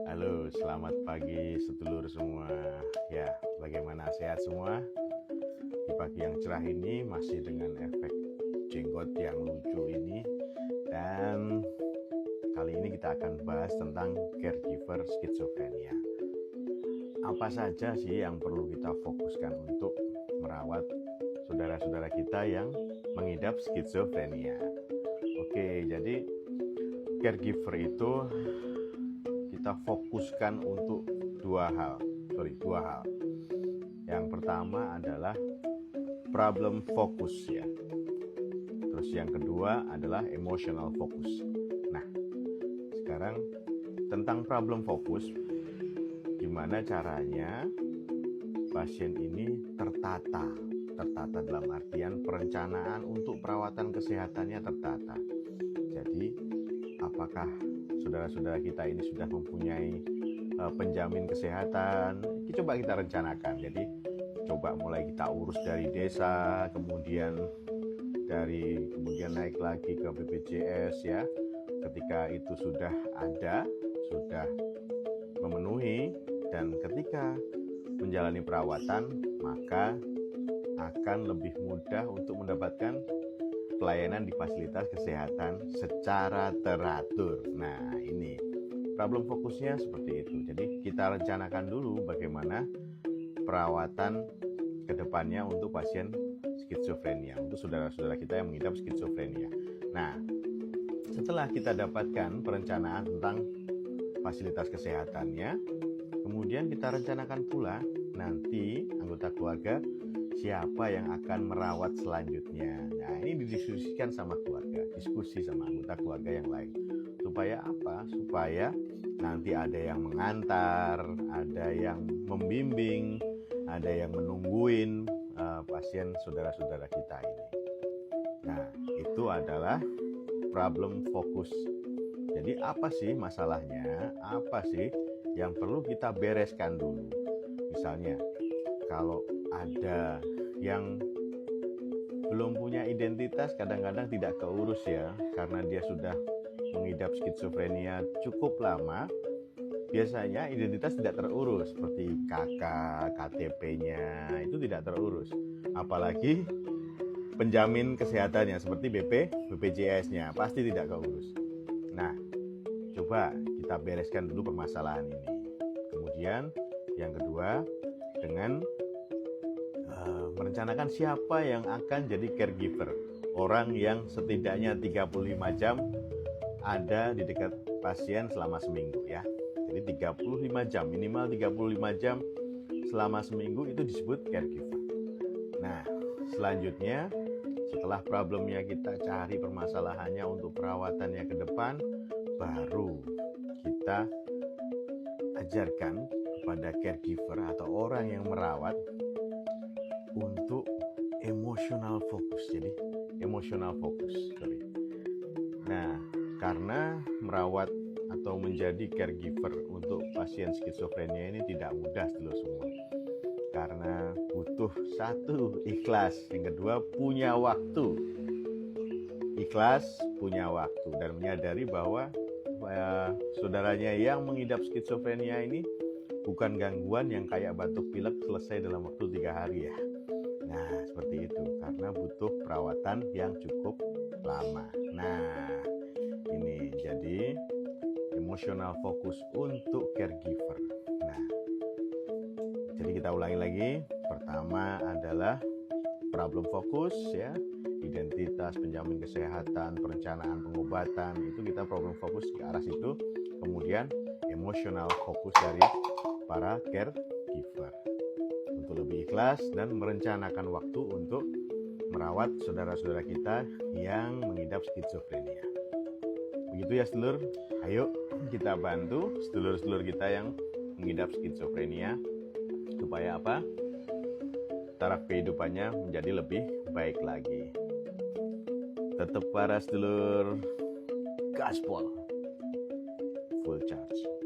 Halo, selamat pagi sedulur semua. Ya, bagaimana sehat semua? Di pagi yang cerah ini masih dengan efek jenggot yang lucu ini. Dan kali ini kita akan bahas tentang caregiver skizofrenia. Apa saja sih yang perlu kita fokuskan untuk merawat saudara-saudara kita yang mengidap skizofrenia? Oke, jadi caregiver itu kita fokuskan untuk dua hal. Yang pertama adalah problem focus ya. Terus yang kedua adalah emotional focus. Nah, sekarang tentang problem focus, gimana caranya pasien ini tertata dalam artian perencanaan untuk perawatan kesehatannya tertata. Jadi, apakah saudara-saudara kita ini sudah mempunyai penjamin kesehatan? Coba kita rencanakan. Jadi coba mulai kita urus dari desa, kemudian naik lagi ke BPJS ya. Ketika itu sudah ada, sudah memenuhi, dan ketika menjalani perawatan, maka akan lebih mudah untuk mendapatkan pelayanan di fasilitas kesehatan secara teratur. Nah, ini problem fokusnya seperti itu. Jadi kita rencanakan dulu bagaimana perawatan ke depannya untuk pasien skizofrenia, untuk saudara-saudara kita yang mengidap skizofrenia. Nah, setelah kita dapatkan perencanaan tentang fasilitas kesehatannya, kemudian kita rencanakan pula nanti anggota keluarga siapa yang akan merawat selanjutnya. Nah, ini didiskusikan sama keluarga, diskusi sama anggota keluarga yang lain. Supaya apa? Supaya nanti ada yang mengantar, ada yang membimbing, ada yang menungguin pasien saudara-saudara kita ini. Nah, itu adalah problem focus. Jadi apa sih masalahnya? Apa sih yang perlu kita bereskan dulu? Misalnya, kalau ada yang belum punya identitas, kadang-kadang tidak keurus ya, karena dia sudah mengidap skizofrenia cukup lama. Biasanya identitas tidak terurus, seperti KK, KTP-nya itu tidak terurus. Apalagi penjamin kesehatannya seperti BPJS-nya pasti tidak keurus. Nah, coba kita bereskan dulu permasalahan ini. Kemudian yang kedua, dengan merencanakan siapa yang akan jadi caregiver, orang yang setidaknya 35 jam ada di dekat pasien selama seminggu ya. Jadi 35 jam, minimal 35 jam selama seminggu itu disebut caregiver. Nah, selanjutnya setelah problemnya kita cari permasalahannya untuk perawatannya ke depan, baru kita ajarkan kepada caregiver atau orang yang merawat untuk emotional focus. Jadi emotional focus. Nah, karena merawat atau menjadi caregiver untuk pasien skizofrenia ini tidak mudah dulu semua. Karena butuh satu, ikhlas. Yang kedua, punya waktu. Ikhlas, punya waktu, dan menyadari bahwa saudaranya yang mengidap skizofrenia ini bukan gangguan yang kayak batuk pilek selesai dalam waktu 3 hari ya. Nah, seperti itu, karena butuh perawatan yang cukup lama. Nah, ini jadi emotional focus untuk caregiver. Nah, jadi kita ulangi lagi. Pertama adalah problem focus ya, identitas, penjamin kesehatan, perencanaan pengobatan, itu kita problem fokus ke arah situ. Kemudian emotional fokus dari para caregiver untuk lebih ikhlas dan merencanakan waktu untuk merawat saudara-saudara kita yang mengidap skizofrenia. Begitu ya sedulur, ayo kita bantu sedulur-sedulur kita yang mengidap skizofrenia supaya apa? Taraf kehidupannya menjadi lebih baik lagi. Tetap para sedulur, gaspol, full charge.